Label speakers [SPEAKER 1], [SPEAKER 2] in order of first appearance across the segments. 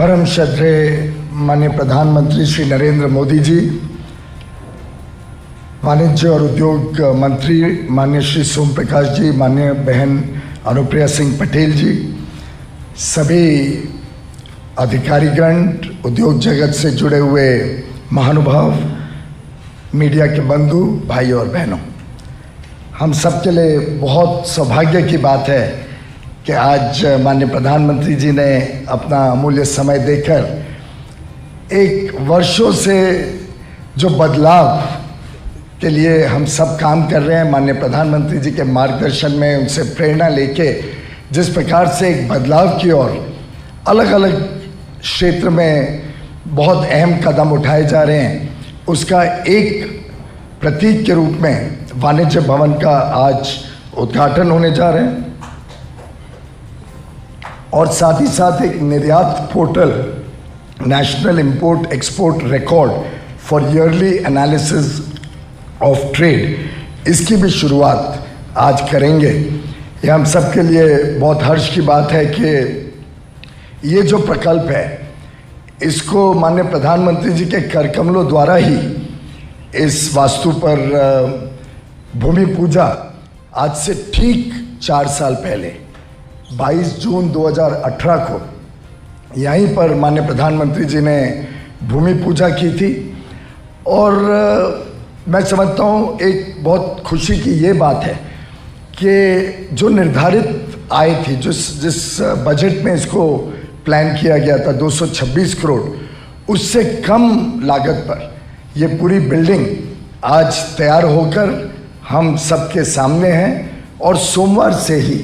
[SPEAKER 1] परम श्रद्धेय माननीय प्रधानमंत्री श्री नरेंद्र मोदी जी, वाणिज्य और उद्योग मंत्री माननीय श्री सोम प्रकाश जी, माननीय बहन अनुप्रिया सिंह पटेल जी, सभी अधिकारीगण, उद्योग जगत से जुड़े हुए महानुभाव, मीडिया के बंधु भाई और बहनों, हम सब के लिए बहुत सौभाग्य की बात है कि आज माननीय प्रधानमंत्री जी ने अपना अमूल्य समय देकर एक वर्षों से जो बदलाव के लिए हम सब काम कर रहे हैं, माननीय प्रधानमंत्री जी के मार्गदर्शन में उनसे प्रेरणा लेके जिस प्रकार से एक बदलाव की ओर अलग अलग क्षेत्र में बहुत अहम कदम उठाए जा रहे हैं, उसका एक प्रतीक के रूप में वाणिज्य भवन का आज उद्घाटन होने जा रहे हैं और साथ ही साथ एक निर्यात portal national import export record for yearly analysis of trade, इसकी भी शुरुआत आज करेंगे। ये हम सब के लिए बहुत हर्ष की बात है कि ये जो प्रकल्प है इसको माननीय प्रधानमंत्री जी के कर कमलों द्वारा ही इस वास्तु पर भूमि पूजा आज से ठीक 4 साल पहले 22 जून 2018 को यहीं पर माननीय प्रधानमंत्री जी ने भूमि पूजा की थी। और मैं समझता हूँ एक बहुत खुशी की ये बात है कि जो निर्धारित आय थी, जिस बजट में इसको प्लान किया गया था 226 करोड़, उससे कम लागत पर ये पूरी बिल्डिंग आज तैयार होकर हम सबके सामने है। और सोमवार से ही,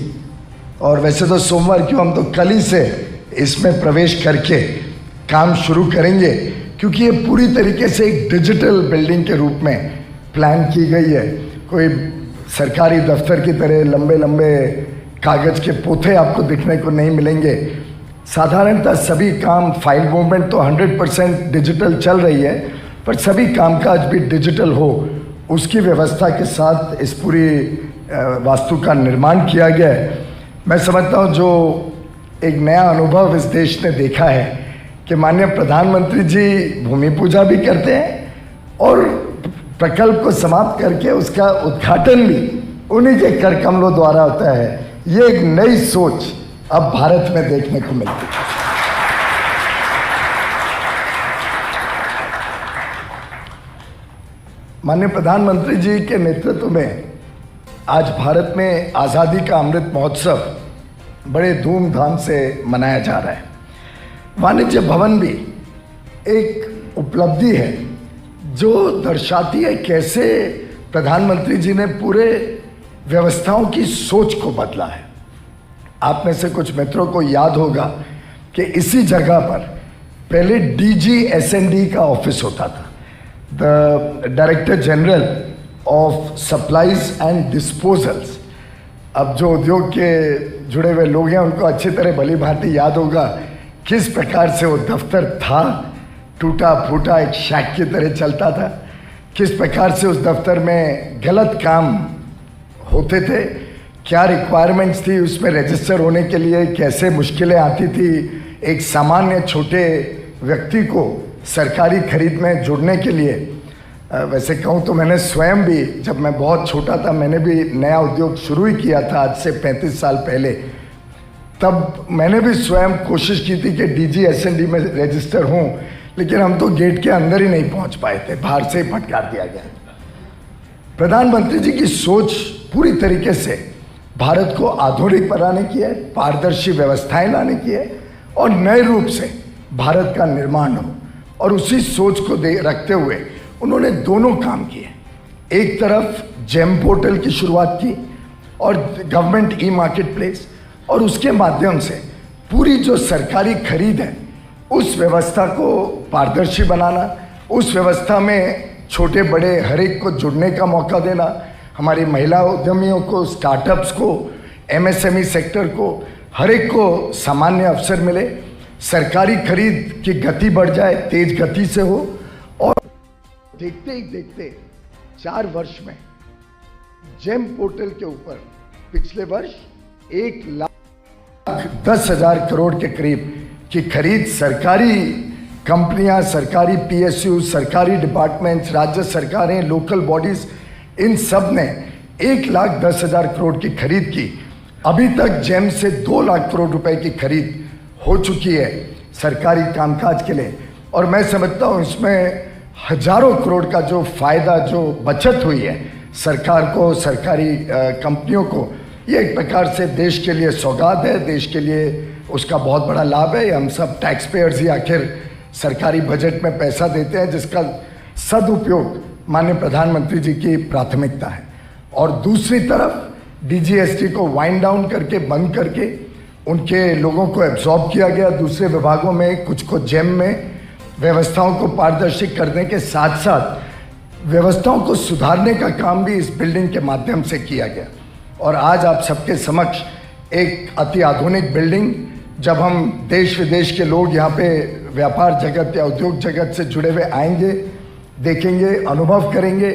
[SPEAKER 1] और वैसे तो सोमवार क्यों, हम तो कल ही से इसमें प्रवेश करके काम शुरू करेंगे, क्योंकि ये पूरी तरीके से एक डिजिटल बिल्डिंग के रूप में प्लान की गई है। कोई सरकारी दफ्तर की तरह लंबे लंबे कागज़ के पोथे आपको दिखने को नहीं मिलेंगे। साधारणतः सभी काम, फाइल मूवमेंट तो 100% डिजिटल चल रही है, पर सभी कामकाज भी डिजिटल हो, उसकी व्यवस्था के साथ इस पूरी वास्तु का निर्माण किया गया है। मैं समझता हूँ जो एक नया अनुभव इस देश ने देखा है कि माननीय प्रधानमंत्री जी भूमि पूजा भी करते हैं और प्रकल्प को समाप्त करके उसका उद्घाटन भी उन्हीं के कर कमलों द्वारा होता है। ये एक नई सोच अब भारत में देखने को मिलती है। माननीय प्रधानमंत्री जी के नेतृत्व में आज भारत में आज़ादी का अमृत महोत्सव बड़े धूमधाम से मनाया जा रहा है। वाणिज्य भवन भी एक उपलब्धि है जो दर्शाती है कैसे प्रधानमंत्री जी ने पूरे व्यवस्थाओं की सोच को बदला है। आप में से कुछ मित्रों को याद होगा कि इसी जगह पर पहले DGS&D का ऑफिस होता था, the director general of supplies and disposals. अब जो उद्योग के जुड़े हुए लोग हैं उनको अच्छी तरह भली भांति याद होगा किस प्रकार से वो दफ्तर था, टूटा फूटा एक शैक की तरह चलता था, किस प्रकार से उस दफ्तर में गलत काम होते थे, क्या रिक्वायरमेंट्स थी उसमें रजिस्टर होने के लिए, कैसे मुश्किलें आती थी एक सामान्य छोटे व्यक्ति को सरकारी खरीद में जुड़ने के लिए। वैसे कहूँ तो मैंने स्वयं भी, जब मैं बहुत छोटा था, मैंने भी नया उद्योग शुरू ही किया था आज से 35 साल पहले। तब मैंने भी स्वयं कोशिश की थी कि DGS&D में रजिस्टर हूँ, लेकिन हम तो गेट के अंदर ही नहीं पहुँच पाए थे, बाहर से ही फटकार दिया गया। प्रधानमंत्री जी की सोच पूरी तरीके से भारत को आधुनिक बनाने की है, पारदर्शी व्यवस्थाएं लाने की है और नए रूप से भारत का निर्माण हो। और उसी सोच को रखते हुए उन्होंने दोनों काम किए। एक तरफ जेम पोर्टल की शुरुआत की और गवर्नमेंट ई-मार्केट प्लेस, और उसके माध्यम से पूरी जो सरकारी खरीद है उस व्यवस्था को पारदर्शी बनाना, उस व्यवस्था में छोटे बड़े हर एक को जुड़ने का मौका देना, हमारी महिला उद्यमियों को, स्टार्टअप्स को, MSME सेक्टर को, हर एक को सामान्य अवसर मिले, सरकारी खरीद की गति बढ़ जाए, तेज गति से हो। और देखते ही देखते 4 वर्ष में जेम पोर्टल के ऊपर पिछले वर्ष 1,10,000 करोड़ के करीब की खरीद सरकारी कंपनियां, सरकारी पीएसयू, सरकारी डिपार्टमेंट्स, राज्य सरकारें, लोकल बॉडीज, इन सब ने 1,10,000 करोड़ की खरीद की। अभी तक जेम से 2 लाख करोड़ रुपए की खरीद हो चुकी है सरकारी कामकाज के लिए। और मैं समझता हूँ इसमें हजारों करोड़ का जो फायदा, जो बचत हुई है सरकार को, सरकारी कंपनियों को, ये एक प्रकार से देश के लिए सौगात है, देश के लिए उसका बहुत बड़ा लाभ है। हम सब टैक्स पेयर्स ही आखिर सरकारी बजट में पैसा देते हैं, जिसका सदुपयोग माननीय प्रधानमंत्री जी की प्राथमिकता है। और दूसरी तरफ डीजीएसटी को वाइंड डाउन करके, बंद करके, उनके लोगों को एब्जॉर्ब किया गया दूसरे विभागों में, कुछ को जेम में। व्यवस्थाओं को पारदर्शी करने के साथ साथ व्यवस्थाओं को सुधारने का काम भी इस बिल्डिंग के माध्यम से किया गया। और आज आप सबके समक्ष एक अति आधुनिक बिल्डिंग, जब हम देश विदेश के लोग यहाँ पे व्यापार जगत या उद्योग जगत से जुड़े हुए आएंगे, देखेंगे, अनुभव करेंगे,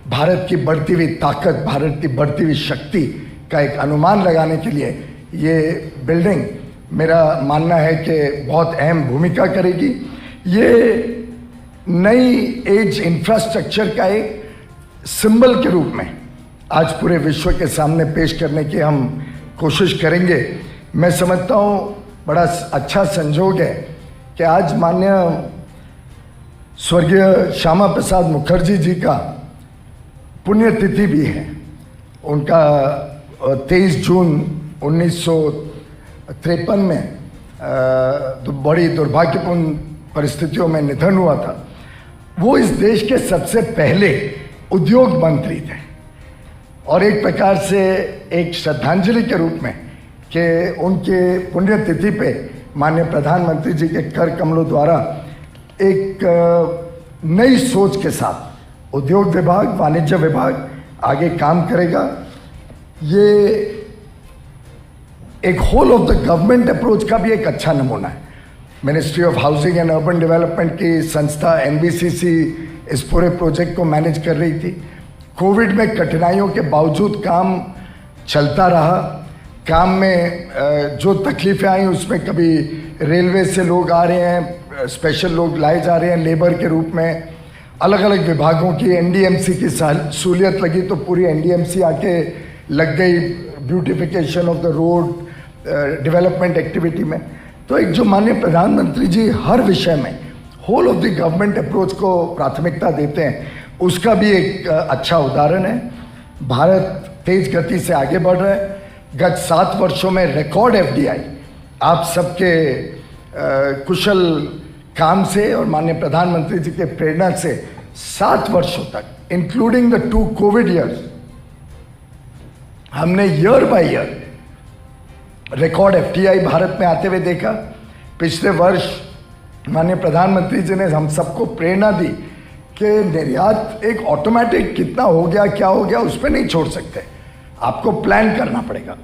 [SPEAKER 1] भारत की बढ़ती हुई ताकत, भारत की बढ़ती हुई शक्ति का एक अनुमान लगाने के लिए ये बिल्डिंग, मेरा मानना है कि बहुत अहम भूमिका करेगी। ये नई एज इंफ्रास्ट्रक्चर का एक सिंबल के रूप में आज पूरे विश्व के सामने पेश करने की हम कोशिश करेंगे। मैं समझता हूँ बड़ा अच्छा संजोग है कि आज माननीय स्वर्गीय श्यामा प्रसाद मुखर्जी जी का पुण्यतिथि भी है। उनका 23 जून 1953 में बड़ी दुर्भाग्यपूर्ण परिस्थितियों में निधन हुआ था। वो इस देश के सबसे पहले उद्योग मंत्री थे और एक प्रकार से एक श्रद्धांजलि के रूप में कि उनके पुण्यतिथि पे माननीय प्रधानमंत्री जी के कर कमलों द्वारा एक नई सोच के साथ उद्योग विभाग, वाणिज्य विभाग आगे काम करेगा। ये एक whole of the government approach का भी एक अच्छा नमूना है। Ministry of housing and urban development की संस्था एनबीसीसी इस पूरे प्रोजेक्ट को मैनेज कर रही थी। कोविड में कठिनाइयों के बावजूद काम चलता रहा। काम में जो तकलीफें आई उसमें कभी रेलवे से लोग आ रहे हैं, स्पेशल लोग लाए जा रहे हैं लेबर के रूप में, अलग अलग विभागों की एनडीएमसी की सहूलियत लगी तो पूरी एनडीएमसी आके लग गई beautification of the road, development activity में। तो एक जो माननीय प्रधानमंत्री जी हर विषय में whole of the government approach को प्राथमिकता देते हैं, उसका भी एक अच्छा उदाहरण है। भारत तेज गति से आगे बढ़ रहा है। गत 7 वर्षों में रिकॉर्ड एफडीआई आप सबके कुशल काम से और माननीय प्रधानमंत्री जी के प्रेरणा से 7 वर्षों तक इंक्लूडिंग द 2 कोविड ईयर्स हमने year by year record FDI Bharat में आते हुए देखा। पिछले वर्ष माननीय प्रधानमंत्री जी ने हम सबको प्रेरणा दी कि निर्यात एक ऑटोमेटिक कितना हो गया, क्या हो गया, उस पर नहीं छोड़ सकते, आपको प्लान करना पड़ेगा।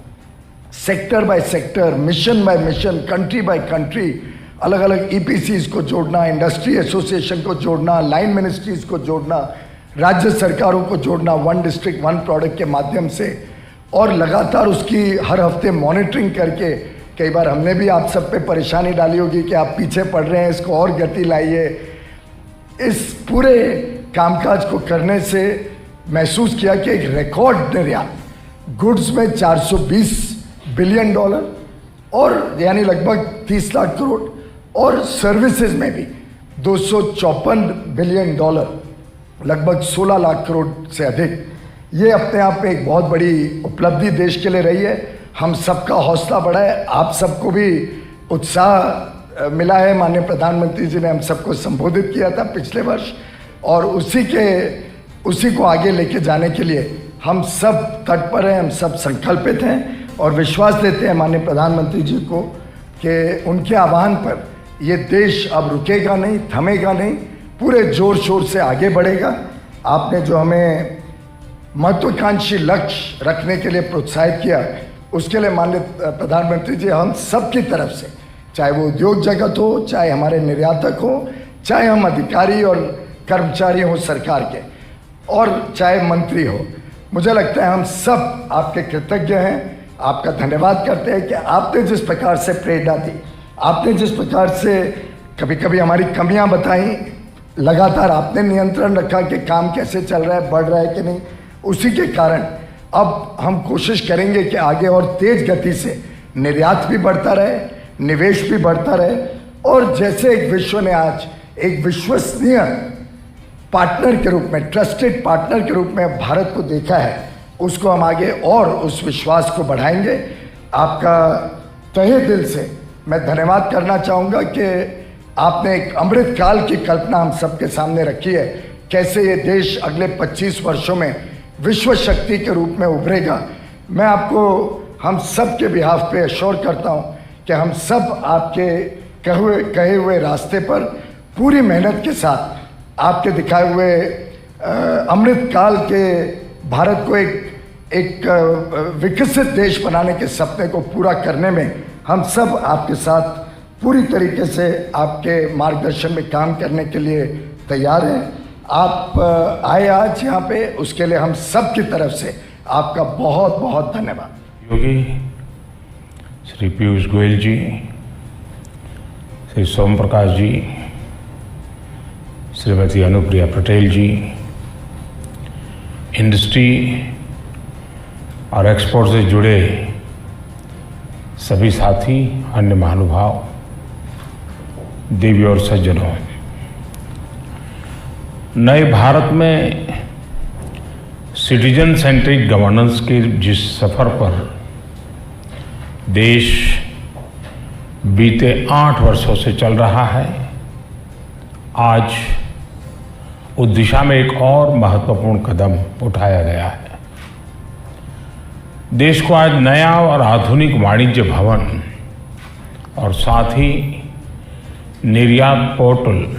[SPEAKER 1] Sector by sector, mission by mission, country by country, अलग अलग ईपीसीज को जोड़ना, इंडस्ट्री एसोसिएशन को जोड़ना, लाइन मिनिस्ट्रीज को जोड़ना, राज्य सरकारों को जोड़ना, 1 डिस्ट्रिक्ट 1 प्रोडक्ट के माध्यम से, और लगातार उसकी हर हफ्ते मॉनिटरिंग करके। कई बार हमने भी आप सब पे परेशानी डाली होगी कि आप पीछे पड़ रहे हैं, इसको और गति लाइए। इस पूरे कामकाज को करने से महसूस किया कि एक रिकॉर्ड निर्यात, गुड्स में $420 बिलियन और यानी लगभग 30 लाख करोड़, और सर्विसेज में भी $254 बिलियन, लगभग 16 लाख करोड़ से अधिक। ये अपने आप में एक बहुत बड़ी उपलब्धि देश के लिए रही है। हम सबका हौसला बढ़ा है, आप सबको भी उत्साह मिला है। माननीय प्रधानमंत्री जी ने हम सबको संबोधित किया था पिछले वर्ष, और उसी को आगे लेके जाने के लिए हम सब तत्पर हैं, हम सब संकल्पित हैं और विश्वास देते हैं माननीय प्रधानमंत्री जी को कि उनके आह्वान पर ये देश अब रुकेगा नहीं, थमेगा नहीं, पूरे जोर शोर से आगे बढ़ेगा। आपने जो हमें महत्वाकांक्षी लक्ष्य रखने के लिए प्रोत्साहित किया, उसके लिए माननीय प्रधानमंत्री जी हम सब की तरफ से, चाहे वो उद्योग जगत हो, चाहे हमारे निर्यातक हो, चाहे हम अधिकारी और कर्मचारी हो सरकार के, और चाहे मंत्री हो, मुझे लगता है हम सब आपके कृतज्ञ हैं, आपका धन्यवाद करते हैं कि आपने जिस प्रकार से प्रेरणा दी, आपने जिस प्रकार से कभी कभी हमारी कमियां बताई, लगातार आपने नियंत्रण रखा कि काम कैसे चल रहा है, बढ़ रहा है कि नहीं, उसी के कारण अब हम कोशिश करेंगे कि आगे और तेज गति से निर्यात भी बढ़ता रहे, निवेश भी बढ़ता रहे, और जैसे एक विश्व ने आज एक विश्वसनीय पार्टनर के रूप में, ट्रस्टेड पार्टनर के रूप में भारत को देखा है, उसको हम आगे और उस विश्वास को बढ़ाएंगे। आपका तहे दिल से मैं धन्यवाद करना चाहूँगा कि आपने एक अमृत काल की कल्पना हम सबके सामने रखी है, कैसे ये देश अगले 25 वर्षों में विश्व शक्ति के रूप में उभरेगा। मैं आपको हम सब के बिहाफ पे अश्योर करता हूँ कि हम सब आपके कहे हुए रास्ते पर पूरी मेहनत के साथ, आपके दिखाए हुए अमृत काल के भारत को एक विकसित देश बनाने के सपने को पूरा करने में हम सब आपके साथ पूरी तरीके से आपके मार्गदर्शन में काम करने के लिए तैयार हैं। आप आए आज यहाँ पे, उसके लिए हम सब की तरफ से आपका बहुत बहुत धन्यवाद।
[SPEAKER 2] योगी श्री पीयूष गोयल जी, श्री सोम प्रकाश जी, श्रीमती अनुप्रिया पटेल जी, इंडस्ट्री और एक्सपोर्ट से जुड़े सभी साथी, अन्य महानुभाव, देवी और सज्जनों, नए भारत में सिटीजन सेंट्रिक गवर्नेंस के जिस सफर पर देश बीते 8 वर्षों से चल रहा है, आज उस दिशा में एक और महत्वपूर्ण कदम उठाया गया है। देश को आज नया और आधुनिक वाणिज्य भवन और साथ ही निर्यात पोर्टल,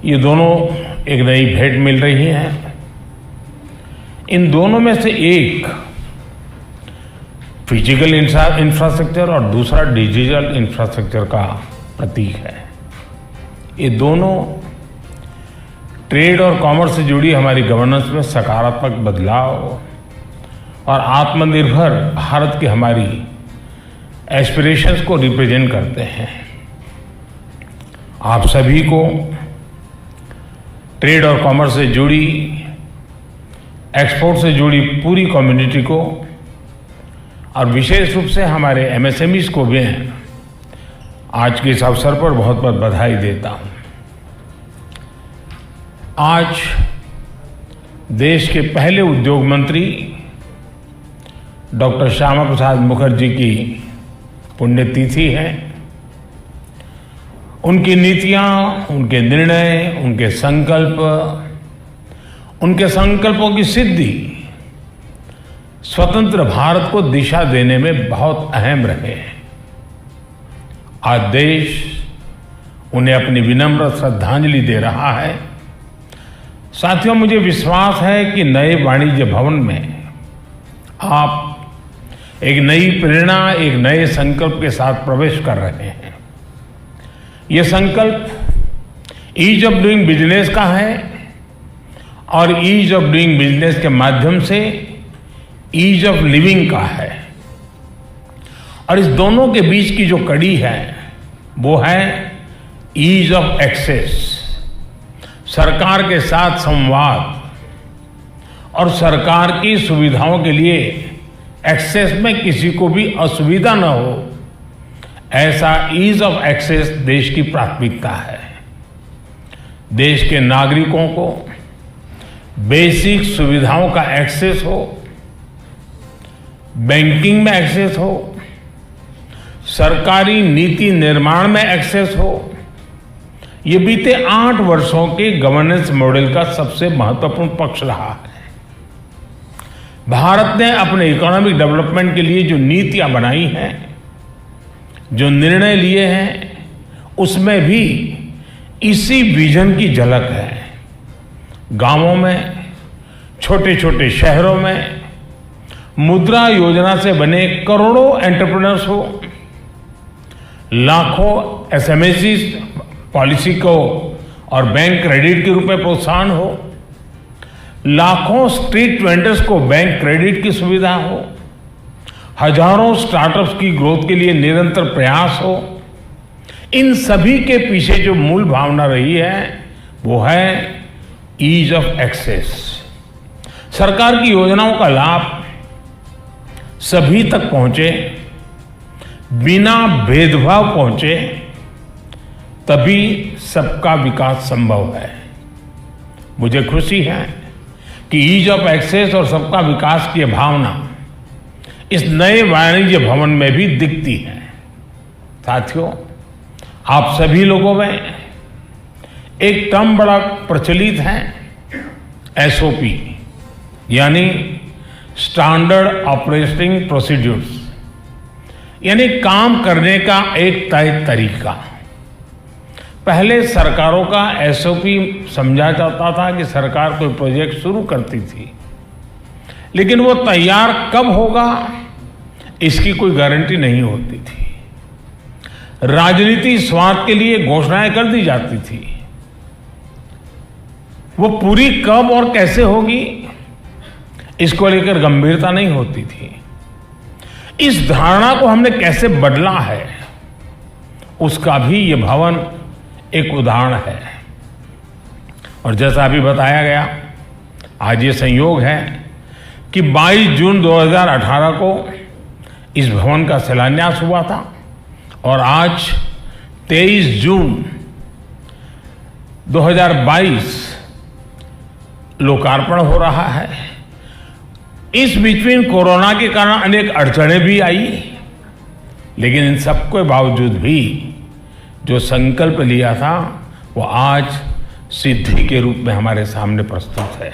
[SPEAKER 2] ये दोनों एक नई भेंट मिल रही है। इन दोनों में से एक फिजिकल इंफ्रास्ट्रक्चर और दूसरा डिजिटल इंफ्रास्ट्रक्चर का प्रतीक है। ये दोनों ट्रेड और कॉमर्स से जुड़ी हमारी गवर्नेंस में सकारात्मक बदलाव और आत्मनिर्भर भारत की हमारी एस्पिरेशंस को रिप्रेजेंट करते हैं। आप सभी को ट्रेड और कॉमर्स से जुड़ी, एक्सपोर्ट से जुड़ी पूरी कम्युनिटी को और विशेष रूप से हमारे एमएसएमईज को भी आज के इस अवसर पर बहुत बहुत बधाई देता हूं। आज देश के पहले उद्योग मंत्री डॉक्टर श्यामा प्रसाद मुखर्जी की पुण्यतिथि है। उनकी नीतियां, उनके निर्णय, उनके संकल्पों की सिद्धि स्वतंत्र भारत को दिशा देने में बहुत अहम रहे हैं। आज देश उन्हें अपनी विनम्र श्रद्धांजलि दे रहा है। साथियों, मुझे विश्वास है कि नए वाणिज्य भवन में आप एक नई प्रेरणा, एक नए संकल्प के साथ प्रवेश कर रहे हैं। यह संकल्प ईज ऑफ डूइंग बिजनेस का है और ईज ऑफ डूइंग बिजनेस के माध्यम से ईज ऑफ लिविंग का है। और इस दोनों के बीच की जो कड़ी है वो है ईज ऑफ एक्सेस। सरकार के साथ संवाद और सरकार की सुविधाओं के लिए एक्सेस में किसी को भी असुविधा न हो, ऐसा ईज ऑफ एक्सेस देश की प्राथमिकता है। देश के नागरिकों को बेसिक सुविधाओं का एक्सेस हो, बैंकिंग में एक्सेस हो, सरकारी नीति निर्माण में एक्सेस हो। ये बीते 8 वर्षों के गवर्नेंस मॉडल का सबसे महत्वपूर्ण पक्ष रहा है। भारत ने अपने इकोनॉमिक डेवलपमेंट के लिए जो नीतियां बनाई हैं, जो निर्णय लिए हैं, उसमें भी इसी विजन की झलक है। गांवों में, छोटे छोटे शहरों में मुद्रा योजना से बने करोड़ों एंटरप्रेन्योर्स हो, लाखों एसएमएसीज पॉलिसी को और बैंक क्रेडिट के रूप में प्रोत्साहन हो, लाखों स्ट्रीट वेंडर्स को बैंक क्रेडिट की सुविधा हो, हजारों स्टार्टअप्स की ग्रोथ के लिए निरंतर प्रयास हो, इन सभी के पीछे जो मूल भावना रही है वो है ईज ऑफ एक्सेस। सरकार की योजनाओं का लाभ सभी तक पहुंचे, बिना भेदभाव पहुंचे, तभी सबका विकास संभव है। मुझे खुशी है कि ईज ऑफ एक्सेस और सबका विकास की भावना इस नए वाणिज्य भवन में भी दिखती है। साथियों, आप सभी लोगों में एक टर्म बड़ा प्रचलित है, एसओपी, यानी स्टैंडर्ड ऑपरेटिंग प्रोसीड्यूर्स, यानी काम करने का एक तय तरीका। पहले सरकारों का एसओपी समझा जाता था कि सरकार कोई प्रोजेक्ट शुरू करती थी, लेकिन वो तैयार कब होगा इसकी कोई गारंटी नहीं होती थी। राजनीति स्वार्थ के लिए घोषणाएं कर दी जाती थी, वो पूरी कब और कैसे होगी इसको लेकर गंभीरता नहीं होती थी। इस धारणा को हमने कैसे बदला है उसका भी ये भवन एक उदाहरण है। और जैसा अभी बताया गया, आज ये संयोग है कि 22 जून 2018 को इस भवन का शिलान्यास हुआ था और आज 23 जून 2022 लोकार्पण हो रहा है। इस बीच में कोरोना के कारण अनेक अड़चनें भी आई, लेकिन इन सबके बावजूद भी जो संकल्प लिया था वो आज सिद्धि के रूप में हमारे सामने प्रस्तुत है।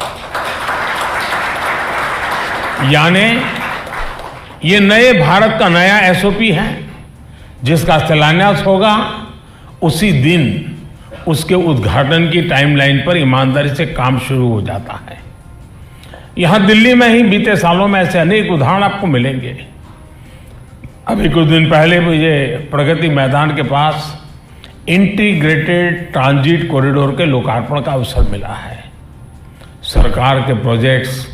[SPEAKER 2] यानी ये नए भारत का नया एसओपी है जिसका शिलान्यास होगा उसी दिन उसके उद्घाटन की टाइमलाइन पर ईमानदारी से काम शुरू हो जाता है। यहां दिल्ली में ही बीते सालों में ऐसे अनेक उदाहरण आपको मिलेंगे। अभी कुछ दिन पहले मुझे प्रगति मैदान के पास इंटीग्रेटेड ट्रांजिट कॉरिडोर के लोकार्पण का अवसर मिला है। सरकार के प्रोजेक्ट्स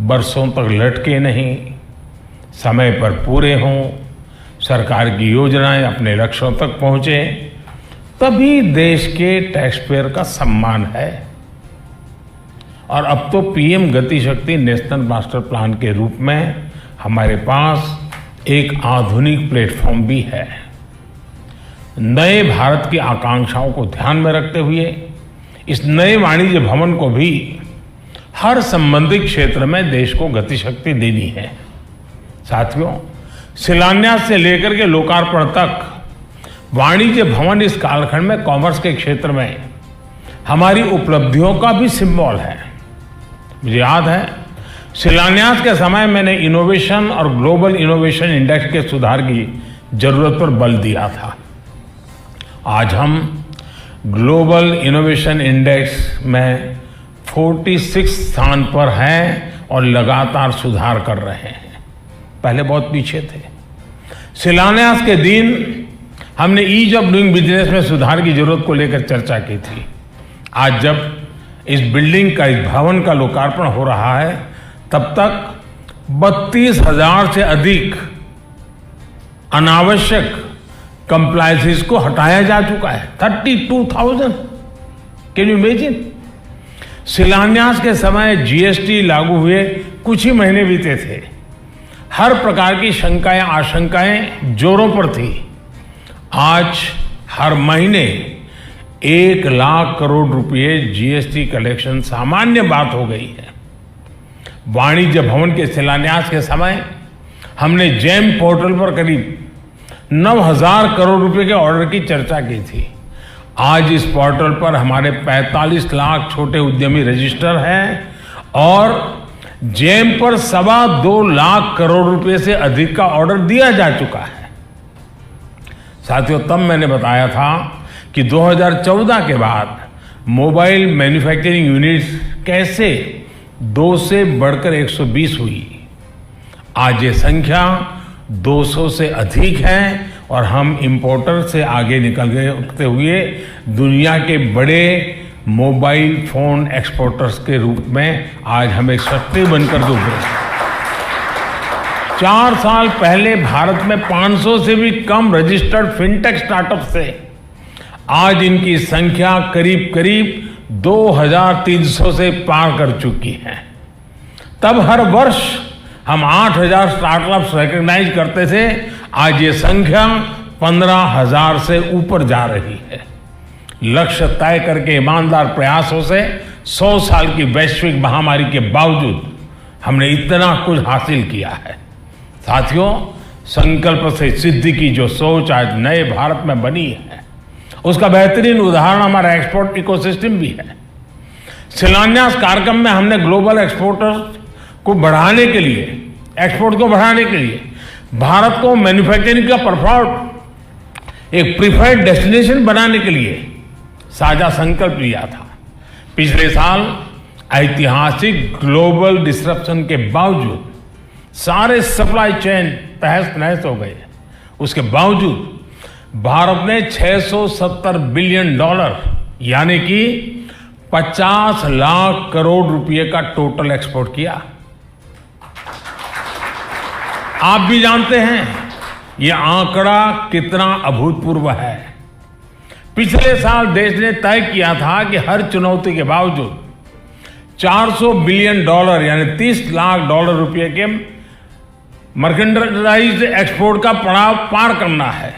[SPEAKER 2] बरसों तक लटके नहीं, समय पर पूरे हों, सरकार की योजनाएं अपने लक्ष्यों तक पहुंचे, तभी देश के टैक्स पेयर का सम्मान है। और अब तो पीएम गति शक्ति नेशनल मास्टर प्लान के रूप में हमारे पास एक आधुनिक प्लेटफॉर्म भी है। नए भारत की आकांक्षाओं को ध्यान में रखते हुए इस नए वाणिज्य भवन को भी हर संबंधित क्षेत्र में देश को गति शक्ति देनी है। साथियों, शिलान्यास से लेकर के लोकार्पण तक वाणिज्य भवन इस कालखंड में कॉमर्स के क्षेत्र में हमारी उपलब्धियों का भी सिंबल है। मुझे याद है शिलान्यास के समय मैंने इनोवेशन और ग्लोबल इनोवेशन इंडेक्स के सुधार की जरूरत पर बल दिया था। आज हम ग्लोबल इनोवेशन इंडेक्स में 46 स्थान पर हैं और लगातार सुधार कर रहे हैं। पहले बहुत पीछे थे। शिलान्यास के दिन हमने ईज ऑफ डूइंग बिजनेस में सुधार की जरूरत को लेकर चर्चा की थी। आज जब इस बिल्डिंग का, इस भवन का लोकार्पण हो रहा है, तब तक 32,000 से अधिक अनावश्यक कंप्लायंसेस को हटाया जा चुका है। 32,000, कैन यू इमेजिन? शिलान्यास के समय जीएसटी लागू हुए कुछ ही महीने बीते थे। हर प्रकार की शंकाएं, आशंकाएं जोरों पर थी। आज हर महीने 1 लाख करोड़ रुपए जीएसटी कलेक्शन सामान्य बात हो गई है। वाणिज्य भवन के शिलान्यास के समय हमने जेम पोर्टल पर करीब 9,000 करोड़ रुपए के ऑर्डर की चर्चा की थी। आज इस पोर्टल पर हमारे 45 लाख छोटे उद्यमी रजिस्टर हैं और जेम पर 2.25 लाख करोड़ रुपए से अधिक का ऑर्डर दिया जा चुका है। साथियों, तब मैंने बताया था कि 2014 के बाद मोबाइल मैन्युफैक्चरिंग यूनिट्स कैसे 2 से बढ़कर 120 हुई। आज ये संख्या 200 से अधिक है और हम इंपोर्टर से आगे निकलते हुए दुनिया के बड़े मोबाइल फोन एक्सपोर्टर्स के रूप में आज हम एक शक्ति बनकर उभरे। 4 साल पहले भारत में 500 से भी कम रजिस्टर्ड फिनटेक स्टार्टअप थे। आज इनकी संख्या करीब करीब 2300 से पार कर चुकी है। तब हर वर्ष हम 8000 स्टार्टअप्स रिकॉग्नाइज करते थे, आज ये संख्या 15,000 से ऊपर जा रही है। लक्ष्य तय करके ईमानदार प्रयासों से 100 साल की वैश्विक महामारी के बावजूद हमने इतना कुछ हासिल किया है। साथियों, संकल्प से सिद्धि की जो सोच आज नए भारत में बनी है, उसका बेहतरीन उदाहरण हमारा एक्सपोर्ट इकोसिस्टम भी है। शिलान्यास कार्यक्रम में हमने ग्लोबल एक्सपोर्टर्स को बढ़ाने के लिए, एक्सपोर्ट को बढ़ाने के लिए भारत को मैन्युफैक्चरिंग का परफॉर्म एक प्रीफर्ड डेस्टिनेशन बनाने के लिए साझा संकल्प लिया था। पिछले साल ऐतिहासिक ग्लोबल डिसरप्शन के बावजूद सारे सप्लाई चेन तहस नहस हो गए। उसके बावजूद भारत ने $670 बिलियन यानी कि 50 लाख करोड़ रुपए का टोटल एक्सपोर्ट किया। आप भी जानते हैं ये आंकड़ा कितना अभूतपूर्व है। पिछले साल देश ने तय किया था कि हर चुनौती के बावजूद $400 बिलियन यानी $30 लाख रुपए के मर्केंडाइज एक्सपोर्ट का पड़ाव पार करना है,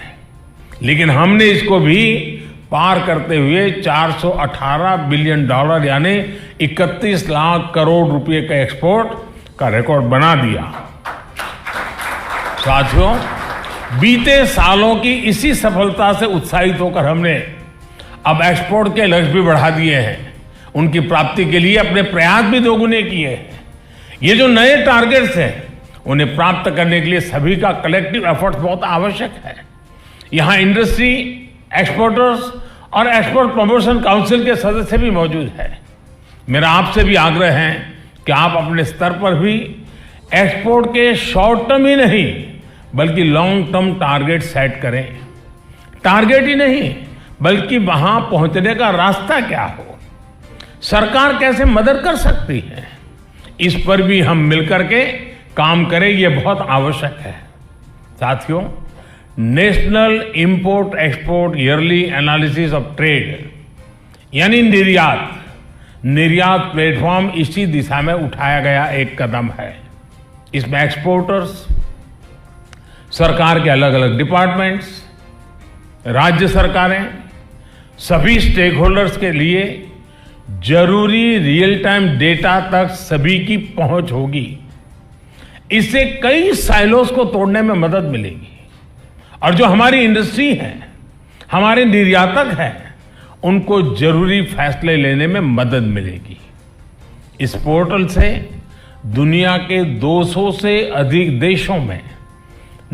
[SPEAKER 2] लेकिन हमने इसको भी पार करते हुए $418 बिलियन यानी 31 लाख करोड़ रुपए का एक्सपोर्ट का रिकॉर्ड बना दिया। साथियों, बीते सालों की इसी सफलता से उत्साहित होकर हमने अब एक्सपोर्ट के लक्ष्य भी बढ़ा दिए हैं। उनकी प्राप्ति के लिए अपने प्रयास भी दोगुने किए हैं। ये जो नए टारगेट्स हैं, उन्हें प्राप्त करने के लिए सभी का कलेक्टिव एफर्ट बहुत आवश्यक है। यहां इंडस्ट्री, एक्सपोर्टर्स और एक्सपोर्ट प्रमोशन काउंसिल के सदस्य भी मौजूद है। मेरा आपसे भी आग्रह है कि आप अपने स्तर पर भी एक्सपोर्ट के शॉर्ट टर्म ही नहीं बल्कि लॉन्ग टर्म टारगेट सेट करें। टारगेट ही नहीं बल्कि वहां पहुंचने का रास्ता क्या हो, सरकार कैसे मदद कर सकती है, इस पर भी हम मिलकर के काम करें, ये बहुत आवश्यक है। साथियों, national import export yearly analysis of trade यानी निर्यात प्लेटफॉर्म इसी दिशा में उठाया गया एक कदम है। इसमें एक्सपोर्टर्स, सरकार के अलग अलग डिपार्टमेंट्स, राज्य सरकारें, सभी स्टेक होल्डर्स के लिए जरूरी रियल टाइम डेटा तक सभी की पहुंच होगी। इससे कई साइलोस को तोड़ने में मदद मिलेगी और जो हमारी इंडस्ट्री है, हमारे निर्यातक हैं, उनको जरूरी फैसले लेने में मदद मिलेगी। इस पोर्टल से दुनिया के 200 से अधिक देशों में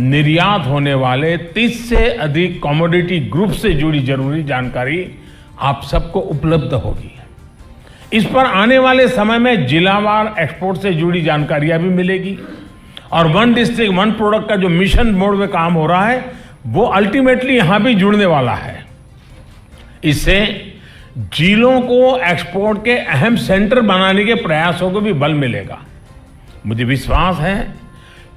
[SPEAKER 2] निर्यात होने वाले 30 से अधिक कमोडिटी ग्रुप से जुड़ी जरूरी जानकारी आप सबको उपलब्ध होगी। इस पर आने वाले समय में जिलावार एक्सपोर्ट से जुड़ी जानकारियां भी मिलेगी और वन डिस्ट्रिक्ट वन प्रोडक्ट का जो मिशन मोड में काम हो रहा है, वो अल्टीमेटली यहां भी जुड़ने वाला है। इससे जिलों को एक्सपोर्ट के अहम सेंटर बनाने के प्रयासों को भी बल मिलेगा। मुझे विश्वास है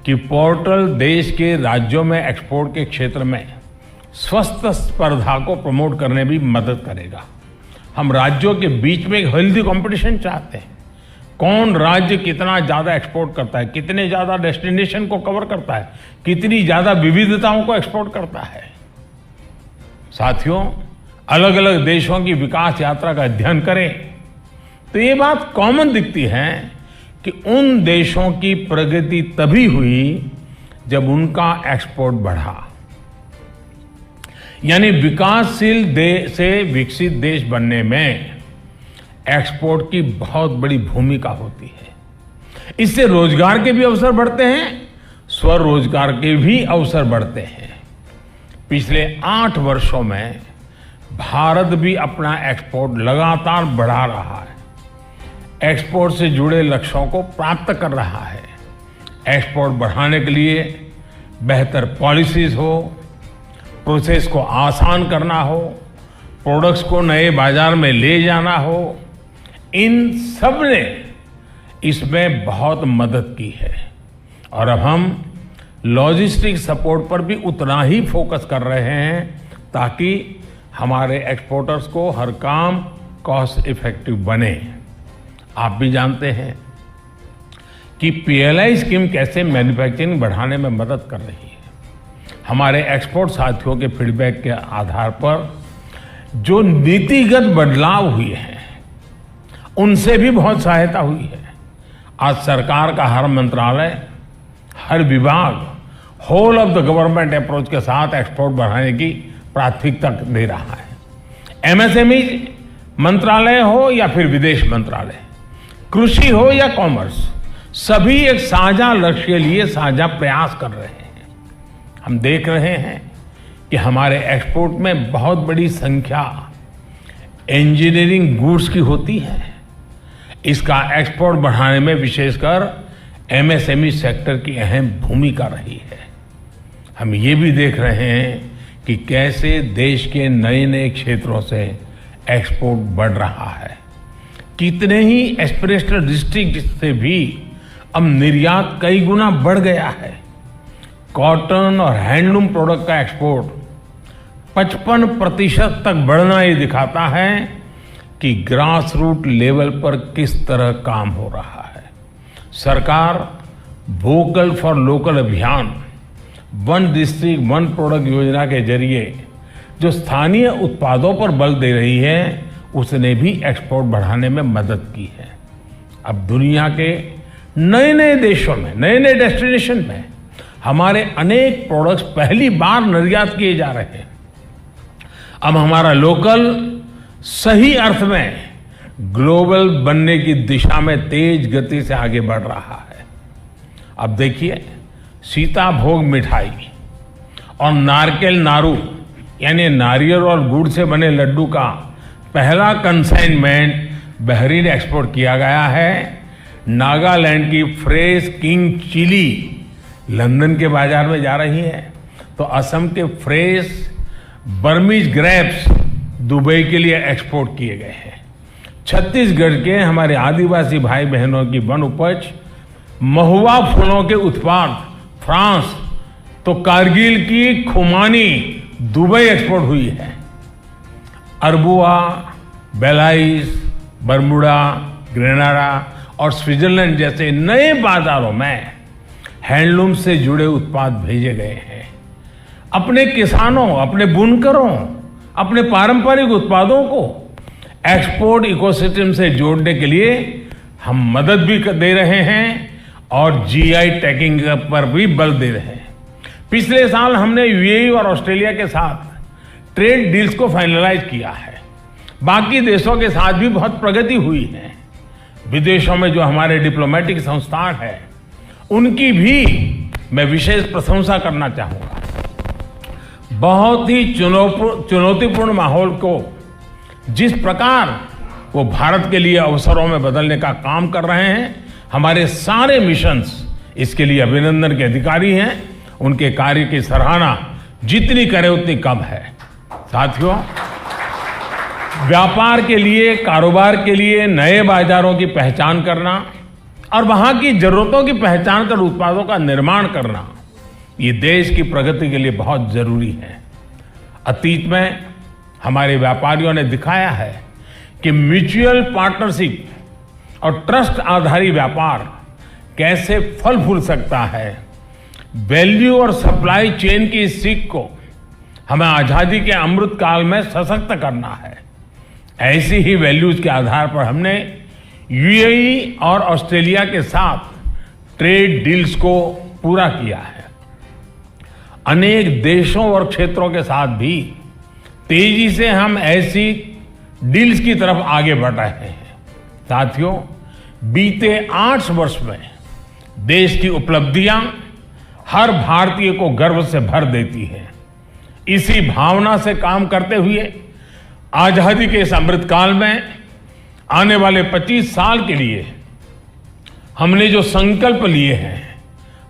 [SPEAKER 2] कि पोर्टल देश के राज्यों में एक्सपोर्ट के क्षेत्र में स्वस्थ स्पर्धा को प्रमोट करने में भी मदद करेगा। हम राज्यों के बीच में एक हेल्दी कंपटीशन चाहते हैं। कौन राज्य कितना ज्यादा एक्सपोर्ट करता है, कितने ज्यादा डेस्टिनेशन को कवर करता है, कितनी ज्यादा विविधताओं को एक्सपोर्ट करता है। साथियों, अलग अलग देशों की विकास यात्रा का अध्ययन करें तो ये बात कॉमन दिखती है कि उन देशों की प्रगति तभी हुई जब उनका एक्सपोर्ट बढ़ा। यानी विकासशील देश से विकसित देश बनने में एक्सपोर्ट की बहुत बड़ी भूमिका होती है। इससे रोजगार के भी अवसर बढ़ते हैं, स्वरोजगार के भी अवसर बढ़ते हैं। पिछले 8 वर्षों में भारत भी अपना एक्सपोर्ट लगातार बढ़ा रहा है, एक्सपोर्ट से जुड़े लक्ष्यों को प्राप्त कर रहा है। एक्सपोर्ट बढ़ाने के लिए बेहतर पॉलिसीज हो, प्रोसेस को आसान करना हो, प्रोडक्ट्स को नए बाजार में ले जाना हो, इन सब ने इसमें बहुत मदद की है और अब हम लॉजिस्टिक सपोर्ट पर भी उतना ही फोकस कर रहे हैं ताकि हमारे एक्सपोर्टर्स को हर काम कॉस्ट इफेक्टिव बने। आप भी जानते हैं कि पीएलआई स्कीम कैसे मैन्युफैक्चरिंग बढ़ाने में मदद कर रही है। हमारे एक्सपोर्ट साथियों के फीडबैक के आधार पर जो नीतिगत बदलाव हुए हैं उनसे भी बहुत सहायता हुई है। आज सरकार का हर मंत्रालय, हर विभाग whole of the government approach के साथ एक्सपोर्ट बढ़ाने की प्राथमिकता दे रहा है। एमएसएमई मंत्रालय हो या फिर विदेश मंत्रालय, कृषि हो या कॉमर्स, सभी एक साझा लक्ष्य के लिए साझा प्रयास कर रहे हैं। हम देख रहे हैं कि हमारे एक्सपोर्ट में बहुत बड़ी संख्या इंजीनियरिंग गुड्स की होती है। इसका एक्सपोर्ट बढ़ाने में विशेषकर एमएसएमई सेक्टर की अहम भूमिका रही है। हम ये भी देख रहे हैं कि कैसे देश के नए नए क्षेत्रों से एक्सपोर्ट बढ़ रहा है। कितने ही एस्पिरेशनल डिस्ट्रिक्ट से भी अब निर्यात कई गुना बढ़ गया है। कॉटन और हैंडलूम प्रोडक्ट का एक्सपोर्ट 55% तक बढ़ना ये दिखाता है कि ग्रास रूट लेवल पर किस तरह काम हो रहा है। सरकार वोकल फॉर लोकल अभियान, वन डिस्ट्रिक्ट वन प्रोडक्ट योजना के जरिए जो स्थानीय उत्पादों पर बल दे रही है, उसने भी एक्सपोर्ट बढ़ाने में मदद की है। अब दुनिया के नए नए देशों में, नए नए डेस्टिनेशन में हमारे अनेक प्रोडक्ट्स पहली बार निर्यात किए जा रहे हैं। अब हमारा लोकल सही अर्थ में ग्लोबल बनने की दिशा में तेज गति से आगे बढ़ रहा है। अब देखिए, सीताभोग मिठाई और नारकेल नारू यानी नारियल और गुड़ से बने लड्डू का पहला कंसाइनमेंट बहरीन एक्सपोर्ट किया गया है। नागालैंड की फ्रेश किंग चिली लंदन के बाजार में जा रही है, तो असम के फ्रेश बर्मीज ग्रेप्स दुबई के लिए एक्सपोर्ट किए गए हैं। छत्तीसगढ़ के हमारे आदिवासी भाई बहनों की वन उपज महुआ फूलों के उत्पाद फ्रांस, तो कारगिल की खुमानी दुबई एक्सपोर्ट हुई है। अरबुआ, बेलाइस, बरमुडा, ग्रेनाडा और स्विट्जरलैंड जैसे नए बाजारों में हैंडलूम से जुड़े उत्पाद भेजे गए हैं। अपने किसानों, अपने बुनकरों, अपने पारंपरिक उत्पादों को एक्सपोर्ट इकोसिस्टम से जोड़ने के लिए हम मदद भी दे रहे हैं और जीआई टैगिंग पर भी बल दे रहे हैं। पिछले साल हमने यूएई और ऑस्ट्रेलिया के साथ ट्रेड डील्स को फाइनलाइज किया है। बाकी देशों के साथ भी बहुत प्रगति हुई है। विदेशों में जो हमारे डिप्लोमेटिक संस्थान है, उनकी भी मैं विशेष प्रशंसा करना चाहूंगा। बहुत ही चुनौतीपूर्ण माहौल को जिस प्रकार वो भारत के लिए अवसरों में बदलने का काम कर रहे हैं, हमारे सारे मिशंस इसके लिए अभिनंदन के अधिकारी हैं। उनके कार्य की सराहना जितनी करें उतनी कम है। साथियों, व्यापार के लिए, कारोबार के लिए नए बाजारों की पहचान करना और वहां की जरूरतों की पहचान कर उत्पादों का निर्माण करना, ये देश की प्रगति के लिए बहुत जरूरी है। अतीत में हमारे व्यापारियों ने दिखाया है कि म्यूचुअल पार्टनरशिप और ट्रस्ट आधारित व्यापार कैसे फल फूल सकता है। वैल्यू और सप्लाई चेन की इस सीख को हमें आजादी के अमृत काल में सशक्त करना है। ऐसी ही वैल्यूज के आधार पर हमने यूएई और ऑस्ट्रेलिया के साथ ट्रेड डील्स को पूरा किया है। अनेक देशों और क्षेत्रों के साथ भी तेजी से हम ऐसी डील्स की तरफ आगे बढ़ रहे हैं। साथियों, बीते 8 वर्ष में देश की उपलब्धियां हर भारतीय को गर्व से भर देती हैं। इसी भावना से काम करते हुए आजादी के इस अमृतकाल में आने वाले 25 साल के लिए हमने जो संकल्प लिए हैं,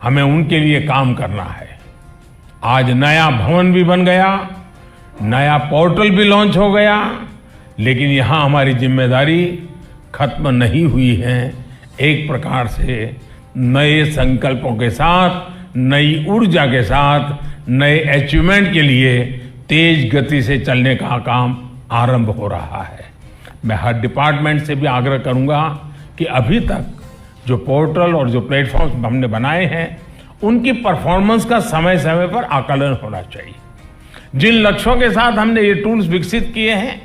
[SPEAKER 2] हमें उनके लिए काम करना है। आज नया भवन भी बन गया, नया पोर्टल भी लॉन्च हो गया, लेकिन यहां हमारी जिम्मेदारी खत्म नहीं हुई है। एक प्रकार से नए संकल्पों के साथ नई ऊर्जा के साथ नए अचीवमेंट के लिए तेज गति से चलने का काम आरंभ हो रहा है। मैं हर डिपार्टमेंट से भी आग्रह करूंगा कि अभी तक जो पोर्टल और जो प्लेटफॉर्म हमने बनाए हैं उनकी परफॉर्मेंस का समय समय पर आकलन होना चाहिए। जिन लक्ष्यों के साथ हमने ये टूल्स विकसित किए हैं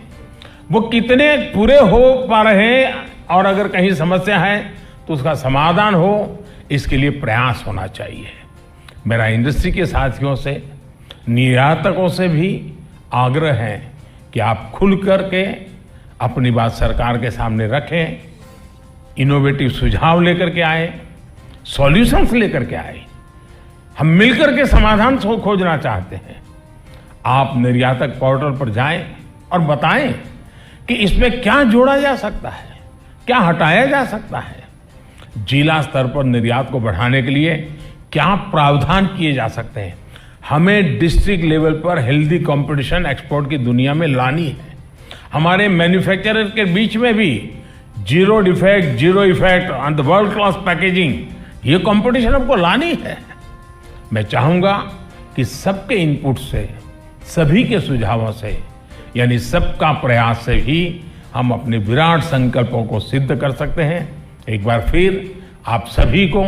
[SPEAKER 2] वो कितने पूरे हो पा रहे हैं और अगर कहीं समस्या है तो उसका समाधान हो, इसके लिए प्रयास होना चाहिए। मेरा इंडस्ट्री के साथियों से, निर्यातकों से भी आग्रह है कि आप खुल करके अपनी बात सरकार के सामने रखें, इनोवेटिव सुझाव लेकर के आए, सॉल्यूशंस लेकर के आए। हम मिलकर के समाधान खोजना चाहते हैं। आप निर्यातक पोर्टल पर जाएं और बताएं कि इसमें क्या जोड़ा जा सकता है, क्या हटाया जा सकता है। जिला स्तर पर निर्यात को बढ़ाने के लिए क्या प्रावधान किए जा सकते हैं। हमें डिस्ट्रिक्ट लेवल पर हेल्दी कंपटीशन एक्सपोर्ट की दुनिया में लानी है। हमारे मैन्युफैक्चरर के बीच में भी zero defect, zero effect on the world class packaging, ये कंपटीशन हमको लानी है। मैं चाहूंगा कि सबके इनपुट से, सभी के सुझावों से, यानी सबका प्रयास से ही हम अपने विराट संकल्पों को सिद्ध कर सकते हैं। एक बार फिर आप सभी को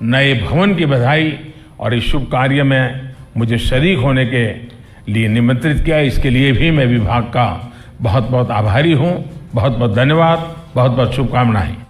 [SPEAKER 2] नए भवन की बधाई और इस शुभ कार्य में मुझे शरीक होने के लिए निमंत्रित किया, इसके लिए भी मैं विभाग का बहुत बहुत आभारी हूं। बहुत बहुत धन्यवाद, बहुत बहुत शुभकामनाएं।